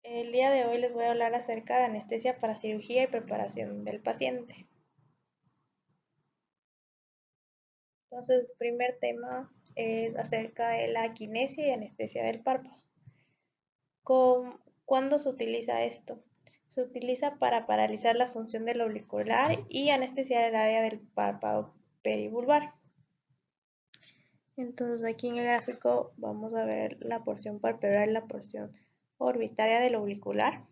El día de hoy les voy a hablar acerca de anestesia para cirugía y preparación del paciente. Entonces, el primer tema es acerca de la quinesia y anestesia del párpado. ¿Cuándo se utiliza esto? Se utiliza para paralizar la función del auricular y anestesiar el área del párpado perivulvar. Entonces, aquí en el gráfico vamos a ver la porción palpebral y la porción orbitaria del auricular.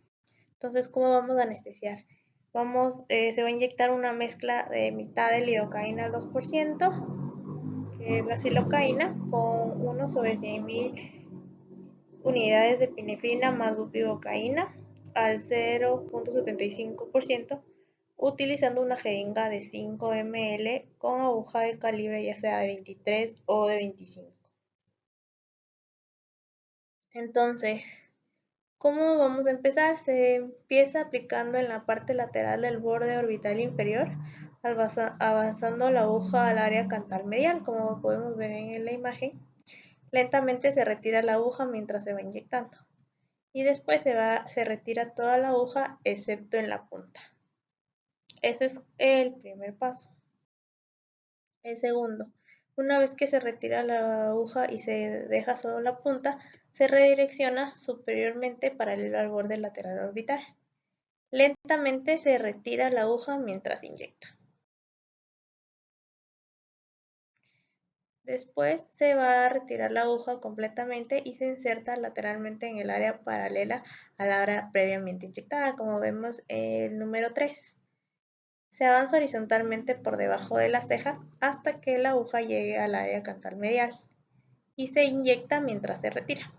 Entonces, ¿cómo vamos a anestesiar? Se va a inyectar una mezcla de mitad de lidocaína al 2%, que es la silocaína, con 1 sobre 100.000 unidades de epinefrina más bupivacaína al 0.75%, utilizando una jeringa de 5 ml con aguja de calibre ya sea de 23 o de 25. Entonces, ¿cómo vamos a empezar? Se empieza aplicando en la parte lateral del borde orbital inferior, avanzando la aguja al área cantal medial, como podemos ver en la imagen. Lentamente se retira la aguja mientras se va inyectando. Y después se retira toda la aguja excepto en la punta. Ese es el primer paso. El segundo, una vez que se retira la aguja y se deja solo la punta, se redirecciona superiormente paralelo al borde lateral orbital. Lentamente se retira la aguja mientras inyecta. Después se va a retirar la aguja completamente y se inserta lateralmente en el área paralela a la área previamente inyectada, como vemos en el número 3. Se avanza horizontalmente por debajo de la ceja hasta que la aguja llegue al área cantal medial y se inyecta mientras se retira.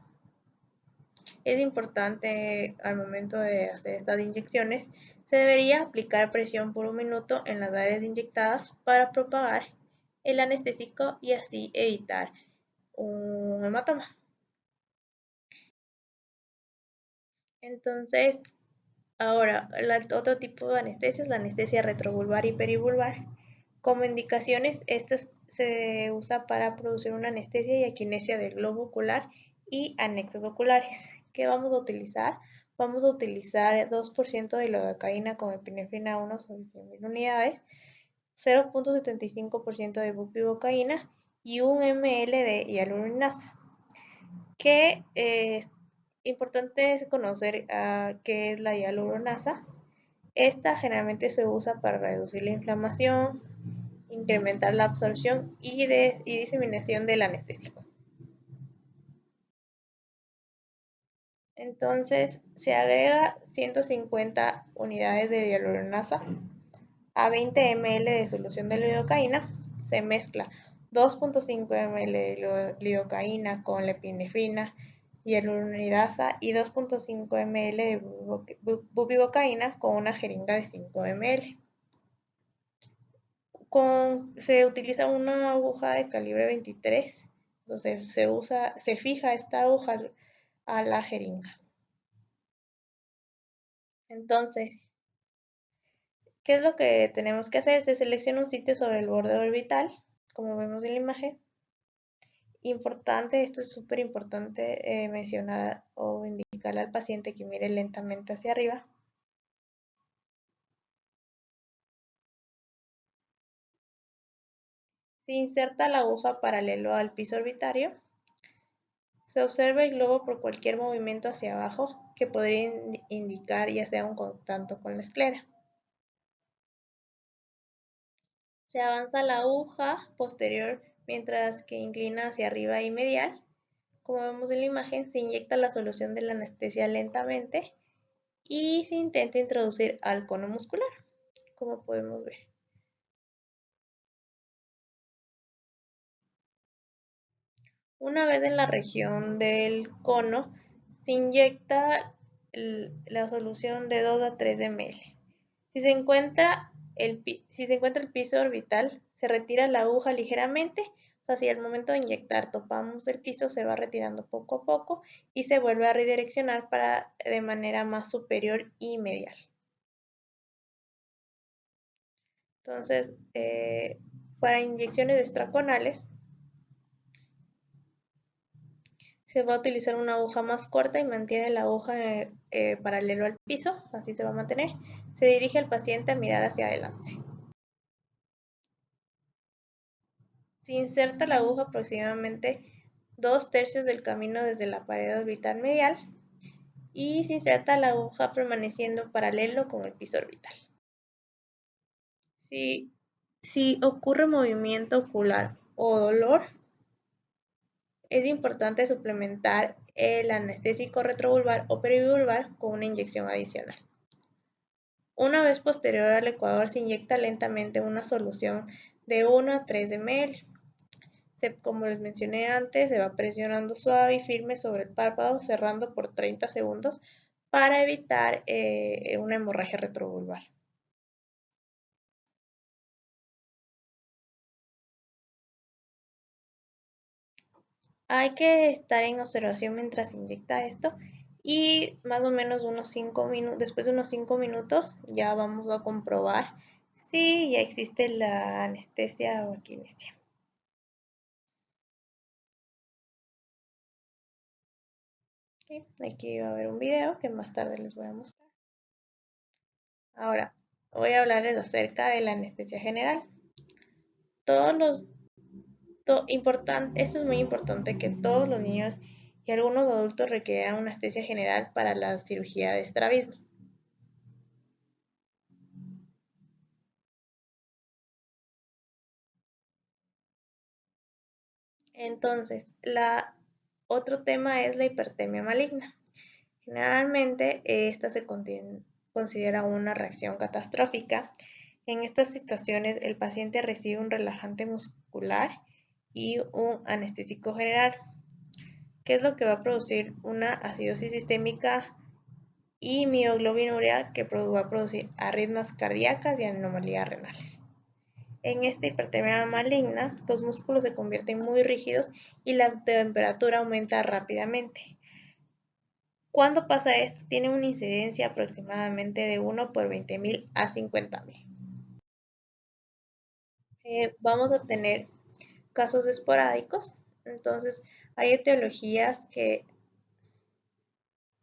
Es importante al momento de hacer estas inyecciones, se debería aplicar presión por 1 minuto en las áreas inyectadas para propagar el anestésico y así evitar un hematoma. Entonces, ahora, otro tipo de anestesia es la anestesia retrovulvar y perivulvar. Como indicaciones, esta se usa para producir una anestesia y aquinesia del globo ocular y anexos oculares. ¿Qué vamos a utilizar? Vamos a utilizar 2% de lidocaína con epinefrina 1 sobre 100.000 unidades, 0.75% de bupivacaína y 1 ml de hialuronasa. Que es importante conocer qué es la hialuronasa. Esta generalmente se usa para reducir la inflamación, incrementar la absorción y diseminación del anestésico. Entonces se agrega 150 unidades de hialuronasa a 20 ml de solución de lidocaína. Se mezcla 2.5 ml de lidocaína con la epinefrina, hialuronidasa y 2.5 ml de bupivacaína con una jeringa de 5 ml. Se utiliza una aguja de calibre 23, entonces se fija esta aguja a la jeringa. Entonces, ¿qué es lo que tenemos que hacer? Se selecciona un sitio sobre el borde orbital, como vemos en la imagen. Importante, esto es súper importante mencionar o indicarle al paciente que mire lentamente hacia arriba. Se inserta la aguja paralelo al piso orbitario. Se observa el globo por cualquier movimiento hacia abajo que podría indicar ya sea un contacto con la esclera. Se avanza la aguja posterior mientras que inclina hacia arriba y medial. Como vemos en la imagen, se inyecta la solución de la anestesia lentamente y se intenta introducir al cono muscular, como podemos ver. Una vez en la región del cono, se inyecta la solución de 2 a 3 ml. Si se encuentra el piso orbital, se retira la aguja ligeramente. O sea, si al momento de inyectar topamos el piso, se va retirando poco a poco y se vuelve a redireccionar de manera más superior y medial. Entonces, para inyecciones extraconales, Se va a utilizar una aguja más corta y mantiene la aguja paralelo al piso, así se va a mantener. Se dirige al paciente a mirar hacia adelante. Se inserta la aguja aproximadamente 2/3 del camino desde la pared orbital medial y se inserta la aguja permaneciendo paralelo con el piso orbital. Si ocurre movimiento ocular o dolor, es importante suplementar el anestésico retrovulvar o perivulvar con una inyección adicional. Una vez posterior al ecuador se inyecta lentamente una solución de 1 a 3 ml. Como les mencioné antes, se va presionando suave y firme sobre el párpado, cerrando por 30 segundos para evitar una hemorragia retrovulvar. Hay que estar en observación mientras se inyecta esto y más o menos después de unos 5 minutos ya vamos a comprobar si ya existe la anestesia o equinesia. Aquí va a haber un video que más tarde les voy a mostrar. Ahora, voy a hablarles acerca de la anestesia general. Esto es muy importante que todos los niños y algunos adultos requieran una anestesia general para la cirugía de estrabismo. Entonces, otro tema es la hipertermia maligna. Generalmente, esta se considera una reacción catastrófica. En estas situaciones, el paciente recibe un relajante muscular y un anestésico general, que es lo que va a producir una acidosis sistémica y mioglobinuria que va a producir arritmias cardíacas y anomalías renales. En esta hipertermia maligna, los músculos se convierten muy rígidos y la temperatura aumenta rápidamente. Cuando pasa esto, tiene una incidencia aproximadamente de 1 por 20.000 a 50.000. Vamos a tener casos esporádicos. Entonces, hay etiologías que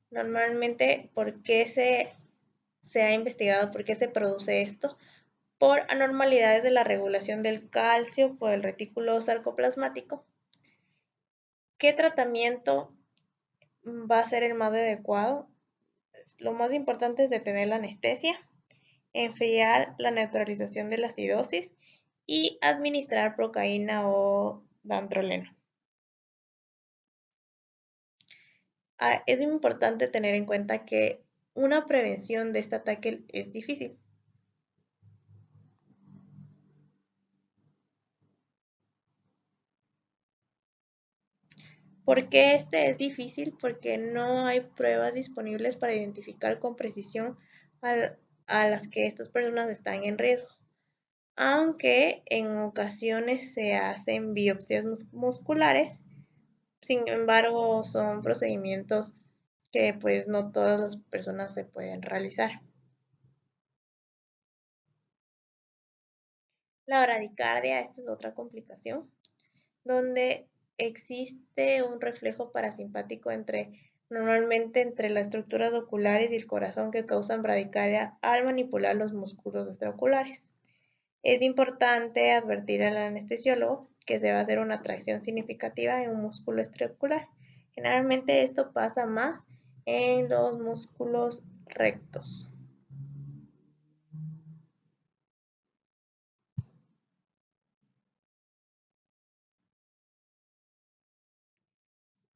normalmente, ¿por qué se ha investigado por qué se produce esto? Por anormalidades de la regulación del calcio por el retículo sarcoplasmático. ¿Qué tratamiento va a ser el más adecuado? Lo más importante es detener la anestesia, enfriar la neutralización de la acidosis y administrar procaína o dantroleno. Es importante tener en cuenta que una prevención de este ataque es difícil. ¿Por qué este es difícil? Porque no hay pruebas disponibles para identificar con precisión a las que estas personas están en riesgo, aunque en ocasiones se hacen biopsias musculares. Sin embargo, son procedimientos que pues no todas las personas se pueden realizar. La bradicardia, esta es otra complicación, donde existe un reflejo parasimpático normalmente entre las estructuras oculares y el corazón que causan bradicardia al manipular los músculos extraoculares. Es importante advertir al anestesiólogo que se va a hacer una tracción significativa en un músculo extraocular. Generalmente esto pasa más en los músculos rectos.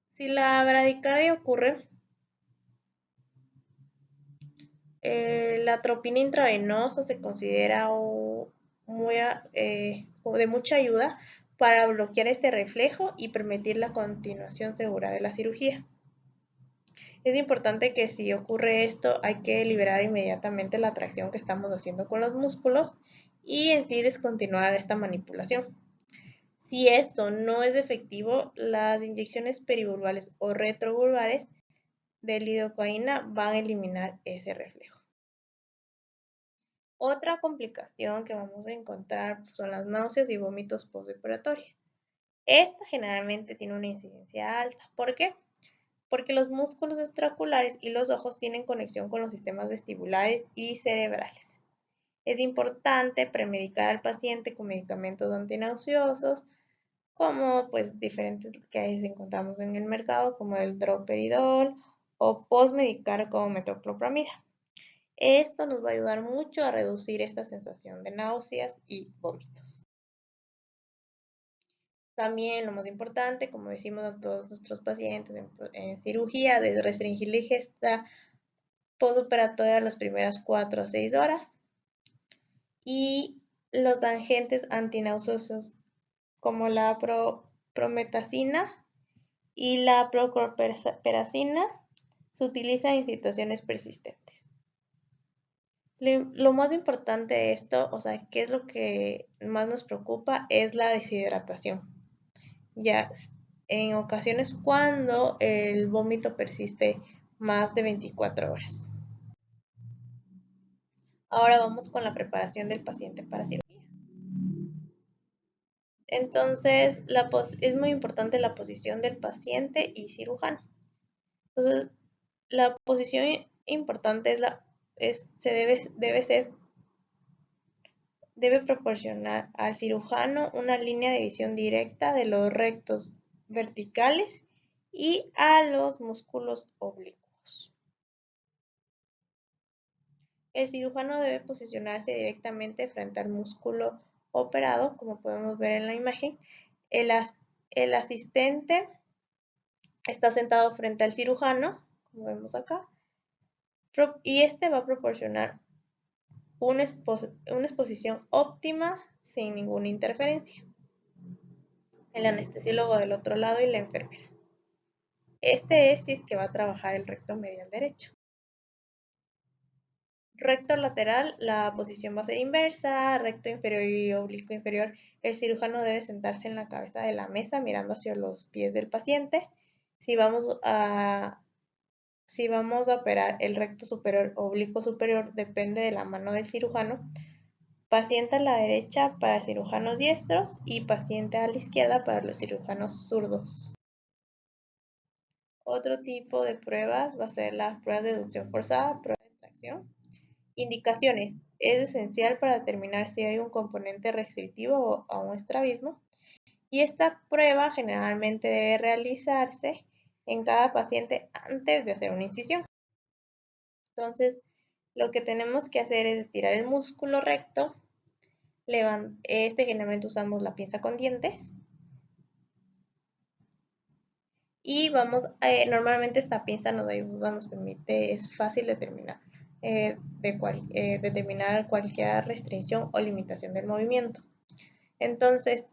Si la bradicardia ocurre, la atropina intravenosa se considera de mucha ayuda para bloquear este reflejo y permitir la continuación segura de la cirugía. Es importante que si ocurre esto hay que liberar inmediatamente la tracción que estamos haciendo con los músculos y en sí descontinuar esta manipulación. Si esto no es efectivo, las inyecciones perivulvares o retrovulvares de lidocaína van a eliminar ese reflejo. Otra complicación que vamos a encontrar son las náuseas y vómitos postoperatoria. Esta generalmente tiene una incidencia alta. ¿Por qué? porque los músculos extraoculares y los ojos tienen conexión con los sistemas vestibulares y cerebrales. Es importante premedicar al paciente con medicamentos antinauseosos, como pues diferentes que encontramos en el mercado, como el droperidol, o postmedicar con metoclopramida. Esto nos va a ayudar mucho a reducir esta sensación de náuseas y vómitos. También lo más importante, como decimos a todos nuestros pacientes en cirugía, de restringir la ingesta postoperatoria las primeras 4 a 6 horas. Y los agentes antinauseosos como la prometacina y la prochlorperazina se utilizan en situaciones persistentes. Lo más importante de esto, o sea, qué es lo que más nos preocupa, es la deshidratación. Ya en ocasiones cuando el vómito persiste más de 24 horas. Ahora vamos con la preparación del paciente para cirugía. Entonces, es muy importante la posición del paciente y cirujano. Entonces, la posición importante debe proporcionar al cirujano una línea de visión directa de los rectos verticales y a los músculos oblicuos. El cirujano debe posicionarse directamente frente al músculo operado, como podemos ver en la imagen. El asistente está sentado frente al cirujano, como vemos acá, y este va a proporcionar una exposición óptima sin ninguna interferencia. El anestesiólogo del otro lado y la enfermera. Este es si es que va a trabajar el recto medial derecho. Recto lateral, la posición va a ser inversa. Recto inferior y oblicuo inferior, el cirujano debe sentarse en la cabeza de la mesa mirando hacia los pies del paciente. Si vamos a operar el recto superior o oblicuo superior, depende de la mano del cirujano. Paciente a la derecha para cirujanos diestros y paciente a la izquierda para los cirujanos zurdos. Otro tipo de pruebas va a ser las pruebas de deducción forzada, prueba de tracción. Indicaciones. Es esencial para determinar si hay un componente restrictivo o un estrabismo. Y esta prueba generalmente debe realizarse en cada paciente antes de hacer una incisión. Entonces, lo que tenemos que hacer es estirar el músculo recto. Generalmente usamos la pinza con dientes. Y normalmente esta pinza nos ayuda, nos permite, es fácil determinar cualquier restricción o limitación del movimiento. Entonces,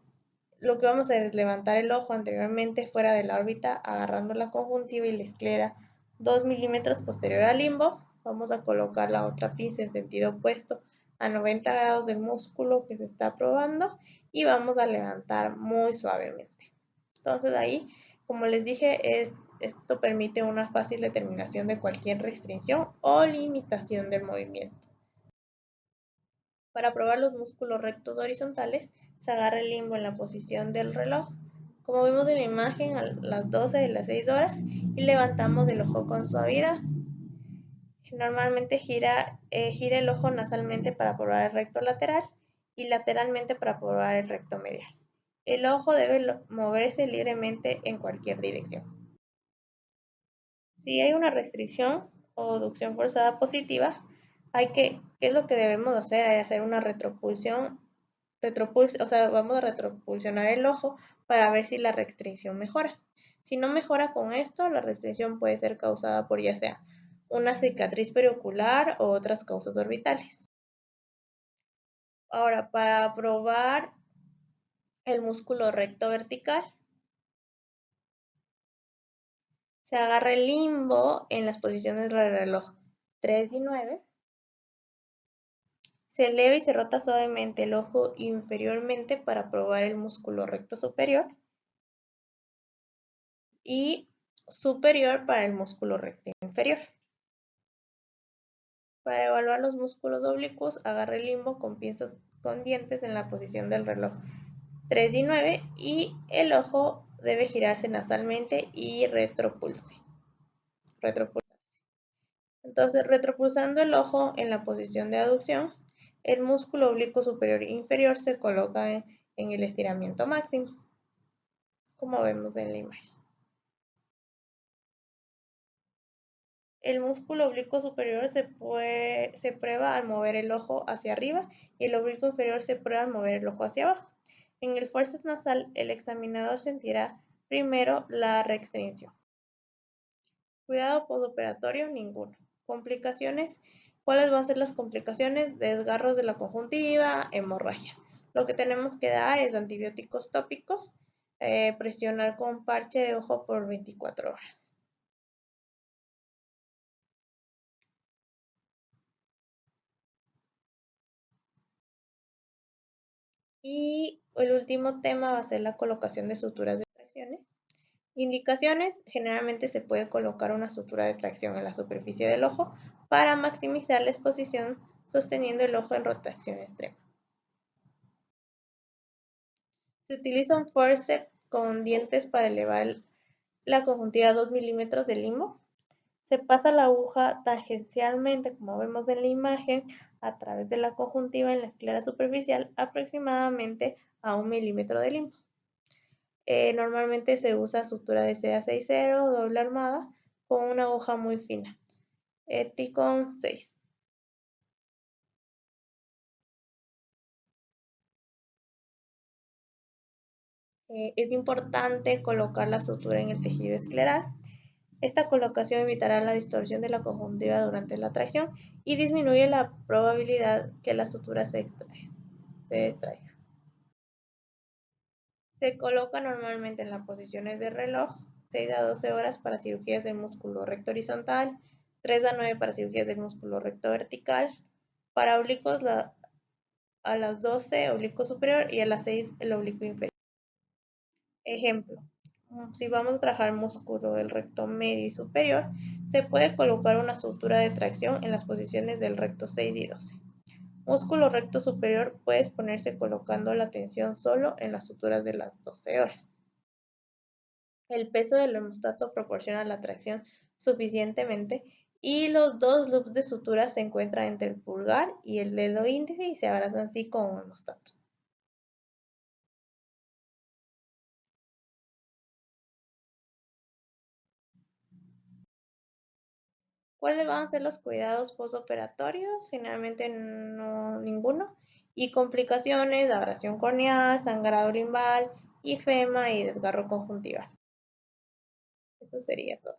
lo que vamos a hacer es levantar el ojo anteriormente fuera de la órbita, agarrando la conjuntiva y la esclera 2 milímetros posterior al limbo. Vamos a colocar la otra pinza en sentido opuesto a 90 grados del músculo que se está probando y vamos a levantar muy suavemente. Entonces ahí, como les dije, esto permite una fácil determinación de cualquier restricción o limitación del movimiento. Para probar los músculos rectos horizontales, se agarra el limbo en la posición del reloj, como vemos en la imagen, a las 12 de las 6 horas, y levantamos el ojo con suavidad. Normalmente gira el ojo nasalmente para probar el recto lateral y lateralmente para probar el recto medial. El ojo debe moverse libremente en cualquier dirección. Si hay una restricción o aducción forzada positiva, ¿qué es lo que debemos hacer? Hay hacer una retropulsión, vamos a retropulsionar el ojo para ver si la restricción mejora. Si no mejora con esto, la restricción puede ser causada por ya sea una cicatriz periocular o otras causas orbitales. Ahora, para probar el músculo recto vertical, se agarra el limbo en las posiciones del reloj 3 y 9. Se eleva y se rota suavemente el ojo inferiormente para probar el músculo recto superior y superior para el músculo recto inferior. Para evaluar los músculos oblicuos, agarre el limbo con pinzas con dientes en la posición del reloj 3 y 9 y el ojo debe girarse nasalmente y retropulse. retropulsarse. Entonces, retropulsando el ojo en la posición de aducción, el músculo oblicuo superior e inferior se coloca en el estiramiento máximo, como vemos en la imagen. El músculo oblicuo superior se prueba al mover el ojo hacia arriba y el oblicuo inferior se prueba al mover el ojo hacia abajo. En el forceps nasal, el examinador sentirá primero la reextensión. Cuidado postoperatorio, ninguno. Complicaciones. ¿Cuáles van a ser las complicaciones? Desgarros de la conjuntiva, hemorragias. Lo que tenemos que dar es antibióticos tópicos, presionar con parche de ojo por 24 horas. Y el último tema va a ser la colocación de suturas de tracciones. Indicaciones: generalmente se puede colocar una sutura de tracción en la superficie del ojo para maximizar la exposición sosteniendo el ojo en rotación extrema. Se utiliza un forceps con dientes para elevar la conjuntiva a 2 milímetros del limbo. Se pasa la aguja tangencialmente, como vemos en la imagen, a través de la conjuntiva en la esclera superficial aproximadamente a 1 milímetro del limbo. Normalmente se usa sutura de seda 60 doble armada con una aguja muy fina, Eticon 6. Es importante colocar la sutura en el tejido escleral. Esta colocación evitará la distorsión de la conjuntiva durante la tracción y disminuye la probabilidad que la sutura se extraiga. Se coloca normalmente en las posiciones de reloj, 6 a 12 horas para cirugías del músculo recto horizontal, 3 a 9 para cirugías del músculo recto vertical, para oblicuos a las 12 oblicuo superior y a las 6 el oblicuo inferior. Ejemplo: si vamos a trabajar el músculo del recto medio y superior, se puede colocar una sutura de tracción en las posiciones del recto 6 y 12. Músculo recto superior puede exponerse colocando la tensión solo en las suturas de las 12 horas. El peso del hemostato proporciona la tracción suficientemente y los dos loops de sutura se encuentran entre el pulgar y el dedo índice y se abrazan así con un hemostato. ¿Cuáles van a ser los cuidados postoperatorios? Generalmente no ninguno. Y complicaciones: abrasión corneal, sangrado limbal, ifema y desgarro conjuntival. Eso sería todo.